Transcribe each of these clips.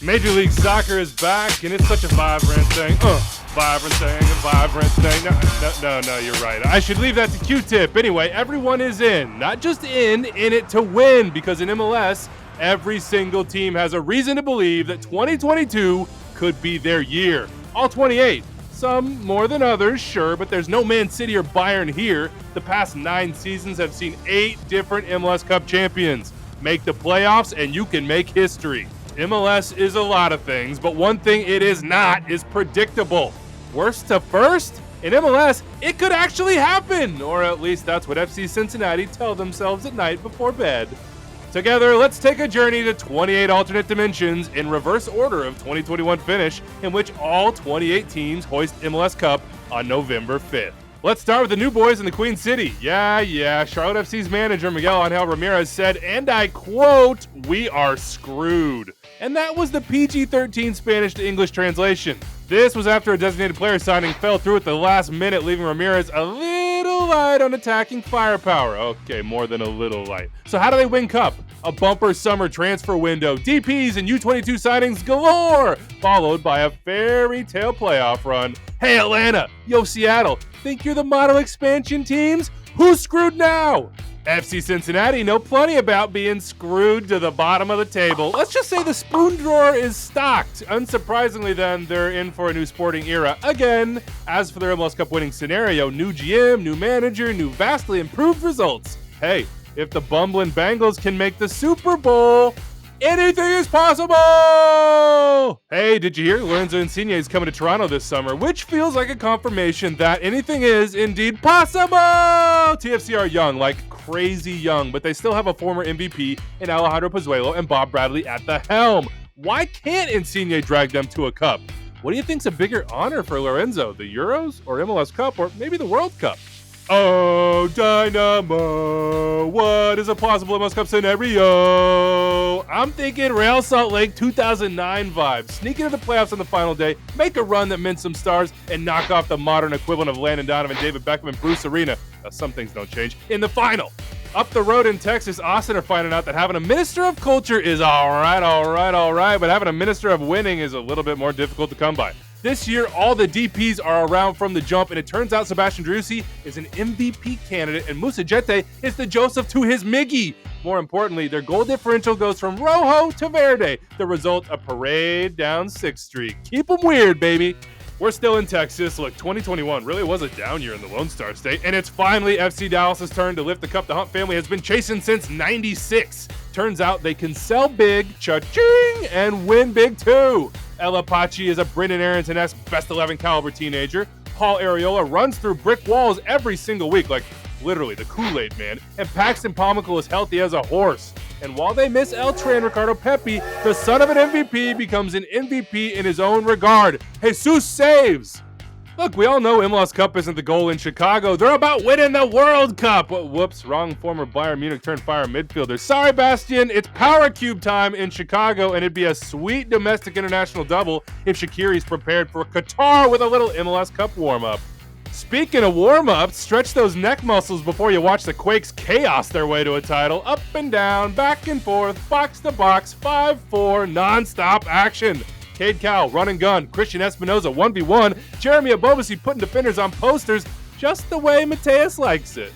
Major League Soccer is back, and it's such a vibrant thing. Vibrant thing. No, you're right. I should leave that to Q-Tip. Anyway, everyone is in. Not just in it to win, because in MLS, every single team has a reason to believe that 2022 could be their year. All 28. Some more than others, sure, but there's no Man City or Bayern here. The past 9 seasons have seen 8 different MLS Cup champions. Make the playoffs, and you can make history. MLS is a lot of things, but one thing it is not is predictable. Worst to first? In MLS, it could actually happen, or at least that's what FC Cincinnati tell themselves at night before bed. Together, let's take a journey to 28 alternate dimensions in reverse order of 2021 finish, in which all 28 teams hoist MLS Cup on November 5th. Let's start with the new boys in the Queen City. Yeah. Charlotte FC's manager, Miguel Angel Ramirez, said, and I quote, "We are screwed." And that was the PG-13 Spanish to English translation. This was after a designated player signing fell through at the last minute, leaving Ramirez a little light on attacking firepower. Okay, more than a little light. So how do they win Cup? A bumper summer transfer window, DPs and U22 signings galore, followed by a fairy tale playoff run. Hey Atlanta, yo Seattle, think you're the model expansion teams? Who's screwed now? FC Cincinnati know plenty about being screwed to the bottom of the table. Let's just say the spoon drawer is stocked. Unsurprisingly then, they're in for a new sporting era again. As for their MLS Cup winning scenario, new GM, new manager, new vastly improved results. Hey, if the bumbling Bengals can make the Super Bowl, anything is possible! Hey, did you hear Lorenzo Insigne is coming to Toronto this summer, which feels like a confirmation that anything is indeed possible! TFC are young, like crazy young, but they still have a former MVP in Alejandro Pozuelo and Bob Bradley at the helm. Why can't Insigne drag them to a cup? What do you think's a bigger honor for Lorenzo, the Euros or MLS Cup or maybe the World Cup? Oh, Dynamo, what is a plausible MLS Cup scenario? I'm thinking Real Salt Lake 2009 vibes. Sneak into the playoffs on the final day, make a run that mints some stars, and knock off the modern equivalent of Landon Donovan, David Beckham, and Bruce Arena. Some things don't change. In the final. Up the road in Texas, Austin are finding out that having a minister of culture is all right, but having a minister of winning is a little bit more difficult to come by. This year, all the DPs are around from the jump, and it turns out Sebastian Driussi is an MVP candidate, and Moussa Jete is the Joseph to his Miggy. More importantly, their goal differential goes from Rojo to Verde. The result, a parade down 6th Street. Keep them weird, baby. We're still in Texas. Look, 2021 really was a down year in the Lone Star State, and it's finally FC Dallas' turn to lift the cup the Hunt family has been chasing since '96. Turns out they can sell big, cha-ching, and win big too. El Apache is a Brendan Arrington-esque best 11 caliber teenager. Paul Areola runs through brick walls every single week, like literally the Kool-Aid man, and Paxton Pomykal is healthy as a horse. And while they miss El Tren Ricardo Pepi, the son of an MVP becomes an MVP in his own regard. Jesus saves! Look, we all know MLS Cup isn't the goal in Chicago. They're about winning the World Cup. Whoops, wrong former Bayern Munich turned fire midfielder. Sorry, Bastian, it's Power Cube time in Chicago, and it'd be a sweet domestic international double if Shaqiri's prepared for Qatar with a little MLS Cup warm-up. Speaking of warm-ups, stretch those neck muscles before you watch the Quakes chaos their way to a title. Up and down, back and forth, box to box, 5-4, non-stop action. Cade Cowell, run and gun. Christian Espinoza, 1v1. Jeremy Abobasi putting defenders on posters just the way Mateus likes it.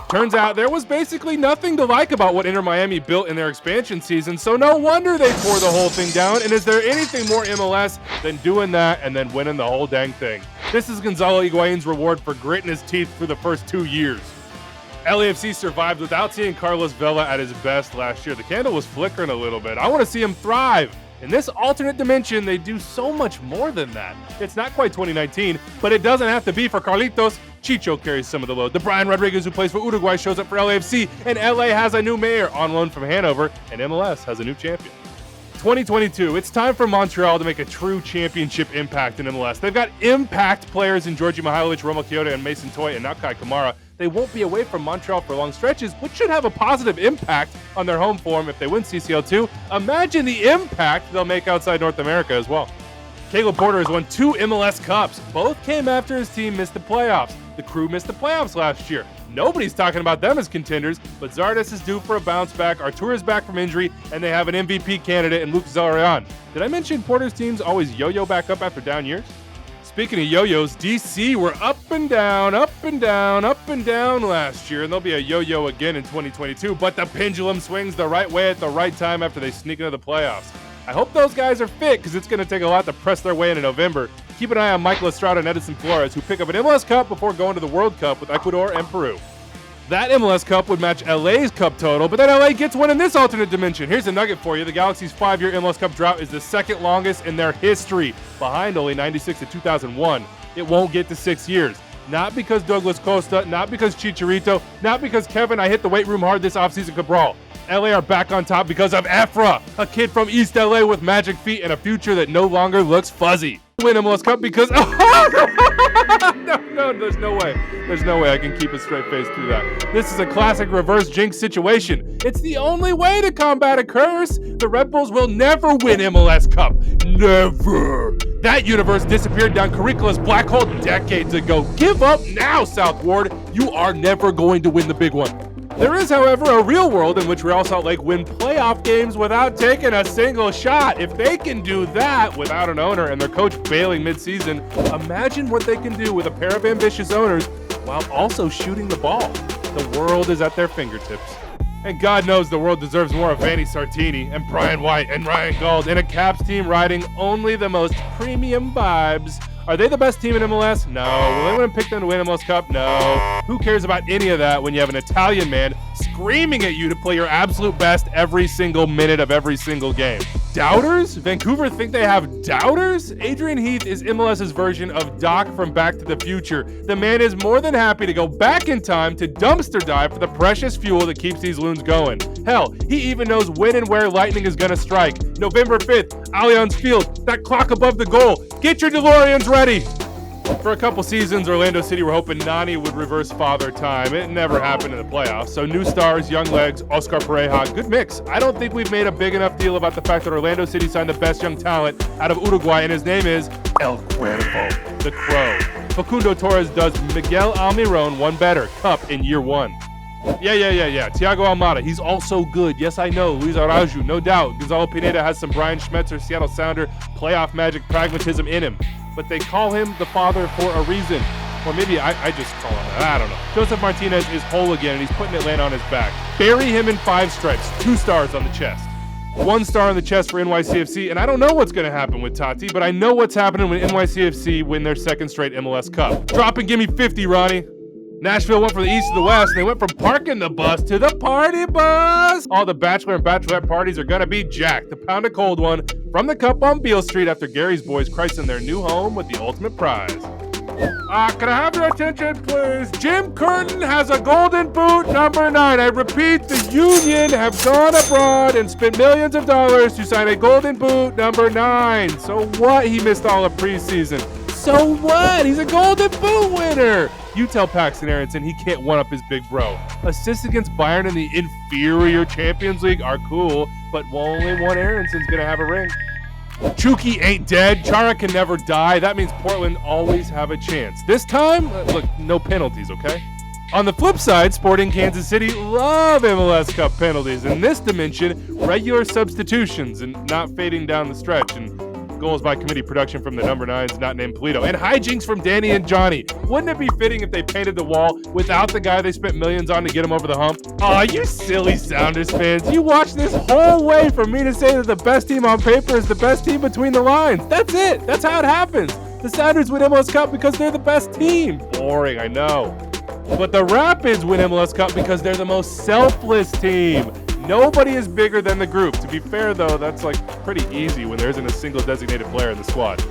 Turns out there was basically nothing to like about what Inter Miami built in their expansion season, so no wonder they tore the whole thing down. And is there anything more MLS than doing that and then winning the whole dang thing? This is Gonzalo Higuain's reward for gritting his teeth for the first 2 years. LAFC survived without seeing Carlos Vela at his best last year. The candle was flickering a little bit. I want to see him thrive. In this alternate dimension, they do so much more than that. It's not quite 2019, but it doesn't have to be for Carlitos. Chicho carries some of the load. The Brian Rodriguez, who plays for Uruguay, shows up for LAFC, and LA has a new mayor on loan from Hanover, and MLS has a new champion. 2022, it's time for Montreal to make a true championship impact in MLS. They've got impact players in Georgi Mihailovic, Romo Kyoto, and Mason Toy, and now Kai Kamara. They won't be away from Montreal for long stretches, which should have a positive impact on their home form if they win CCL2. Imagine the impact they'll make outside North America as well. Caleb Porter has won 2 MLS Cups. Both came after his team missed the playoffs. The Crew missed the playoffs last year. Nobody's talking about them as contenders, but Zardes is due for a bounce back, Artur is back from injury, and they have an MVP candidate in Luke Zellerian. Did I mention Porter's teams always yo-yo back up after down years? Speaking of yo-yos, DC were up and down, up and down, up and down last year, and there'll be a yo-yo again in 2022, but the pendulum swings the right way at the right time after they sneak into the playoffs. I hope those guys are fit, because it's going to take a lot to press their way into November. Keep an eye on Michael Estrada and Edison Flores, who pick up an MLS Cup before going to the World Cup with Ecuador and Peru. That MLS Cup would match LA's Cup total, but then LA gets one in this alternate dimension. Here's a nugget for you. The Galaxy's 5-year MLS Cup drought is the second longest in their history, behind only 96 to 2001. It won't get to 6 years. Not because Douglas Costa, not because Chicharito, not because Kevin, I hit the weight room hard this offseason, Cabral. LA are back on top because of Efra, a kid from East LA with magic feet and a future that no longer looks fuzzy. Win MLS Cup because no, there's no way. There's no way I can keep a straight face through that. This is a classic reverse jinx situation. It's the only way to combat a curse. The Red Bulls will never win MLS Cup. Never. That universe disappeared down Caricola's black hole decades ago. Give up now, South Ward. You are never going to win the big one. There is, however, a real world in which Real Salt Lake win playoff games without taking a single shot. If they can do that without an owner and their coach bailing midseason, imagine what they can do with a pair of ambitious owners while also shooting the ball. The world is at their fingertips. And God knows the world deserves more of Vanni Sartini and Brian White and Ryan Gauld and a Caps team riding only the most premium vibes. Are they the best team in MLS? No. Will anyone pick them to win MLS Cup? No. Who cares about any of that when you have an Italian man screaming at you to play your absolute best every single minute of every single game? Doubters? Vancouver think they have doubters? Adrian Heath is MLS's version of Doc from Back to the Future. The man is more than happy to go back in time to dumpster dive for the precious fuel that keeps these loons going. Hell, he even knows when and where lightning is gonna strike. November 5th, Allianz Field, that clock above the goal. Get your DeLoreans ready! For a couple seasons, Orlando City were hoping Nani would reverse father time. It never happened in the playoffs. So new stars, young legs, Oscar Pereja, good mix. I don't think we've made a big enough deal about the fact that Orlando City signed the best young talent out of Uruguay, and his name is El Cuervo, the Crow. Facundo Torres does Miguel Almiron one better, Cup in year one. Yeah. Thiago Almada, he's also good. Yes, I know. Luis Araujo, no doubt. Gonzalo Pineda has some Brian Schmetzer, Seattle Sounder, playoff magic pragmatism in him. But they call him the father for a reason. Or maybe I just call him that. I don't know. Joseph Martinez is whole again, and he's putting Atlanta on his back. Bury him in 5 stripes, 2 stars on the chest. 1 star on the chest for NYCFC, and I don't know what's going to happen with Tati, but I know what's happening when NYCFC win their 2nd straight MLS Cup. Drop and give me 50, Ronnie. Nashville went from the east to the west, and they went from parking the bus to the party bus. All the bachelor and bachelorette parties are gonna be jacked. The pound a cold one from the Cup on Beale Street after Gary's boys christen their new home with the ultimate prize. Can I have your attention, please? Jim Curtin has a golden boot number 9. I repeat, the Union have gone abroad and spent millions of dollars to sign a golden boot number 9. So what? He missed all of preseason. So what? He's a golden boot winner. You tell Paxton Aronson he can't one-up his big bro. Assists against Bayern in the inferior Champions League are cool, but only one Aronson's gonna have a ring. Chucky ain't dead. Chara can never die. That means Portland always have a chance. This time, look, no penalties, okay? On the flip side, Sporting Kansas City love MLS Cup penalties. In this dimension, regular substitutions and not fading down the stretch. And goals by committee production from the number 9s not named Polito. And hijinks from Danny and Johnny. Wouldn't it be fitting if they painted the wall without the guy they spent millions on to get him over the hump? Aw, you silly Sounders fans. You watched this whole way for me to say that the best team on paper is the best team between the lines. That's it. That's how it happens. The Sounders win MLS Cup because they're the best team. Boring, I know. But the Rapids win MLS Cup because they're the most selfless team. Nobody is bigger than the group. To be fair, though, that's like pretty easy when there isn't a single designated player in the squad.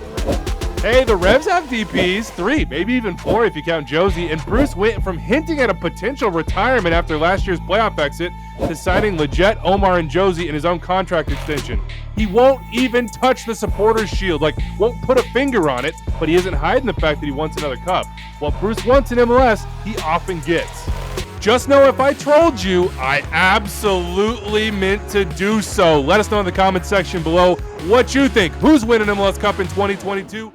Hey, the Revs have DPs, 3, maybe even 4 if you count Josie, and Bruce went from hinting at a potential retirement after last year's playoff exit to signing Leggett, Omar, and Josie in his own contract extension. He won't even touch the supporters' shield, like won't put a finger on it, but he isn't hiding the fact that he wants another cup. What Bruce wants in MLS, he often gets. Just know if I trolled you, I absolutely meant to do so. Let us know in the comments section below what you think. Who's winning MLS Cup in 2022?